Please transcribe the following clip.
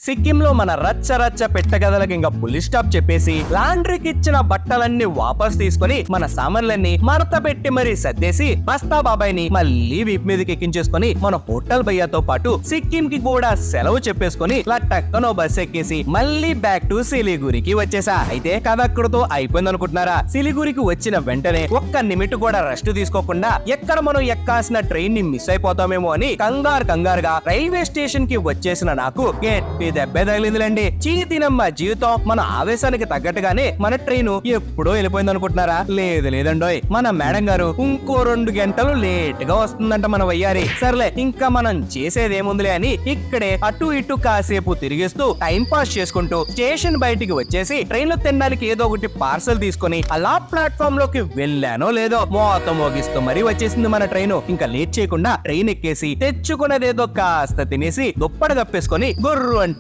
సిక్కిం లో మన రచ్చ రచ్చ పెట్టగదలకి ఇంకా పులి స్టాప్ చెప్పేసి లాండ్రీకి ఇచ్చిన బట్టలన్నీ వాపస్ తీసుకొని మన సామాన్లన్నీ మడత పెట్టి మరీ సర్దేసి మస్తా బాబాయ్ని మళ్ళీ వీప్ మీదకి ఎక్కించేసుకొని మన హోటల్ భయ్యాతో పాటు సిక్కిం కి కూడా సెలవు చెప్పేసుకొని టక్కనో బస్ ఎక్కేసి మళ్ళీ బ్యాక్ టు సిలిగురికి వచ్చేసా. అయితే కథ అక్కడితో అయిపోయింది అనుకుంటున్నారా? సిలిగురికి వచ్చిన వెంటనే ఒక్క నిమిట్ కూడా రెస్ట్ తీసుకోకుండా ఎక్కడ మనం ఎక్కాల్సిన ట్రైన్ ని మిస్ అయిపోతామేమో అని కంగారుగా రైల్వే స్టేషన్ కి వచ్చేసిన నాకు గట్టి దెబ్బే తగిలిందిలేండి. చీతినమ్మ జీవితం. మన ఆవేశానికి తగ్గట్టుగానే మన ట్రైన్ ఎప్పుడో వెళ్ళిపోయింది అనుకుంటున్నారా? లేదండోయ్, మన మేడం గారు ఇంకో 2 గంటలు లేట్ గా వస్తుందంట మన వయ్యారి. సర్లే, ఇంకా మనం చేసేదేముందిలే అని ఇక్కడే అటు ఇటు కాసేపు తిరిగిస్తూ టైం పాస్ చేసుకుంటూ స్టేషన్ బయటికి వచ్చేసి ట్రైన్ లో తినడానికి ఏదో ఒకటి పార్సల్ తీసుకొని అలా ప్లాట్ఫామ్ లోకి వెళ్ళానో లేదో మోత మోగిస్తూ మరీ వచ్చేసింది మన ట్రైన్. ఇంకా లేట్ చేయకుండా ట్రైన్ ఎక్కేసి తెచ్చుకున్నదేదో కాస్త తినేసి దుప్పటి కప్పేసుకొని గొర్రు అంటూ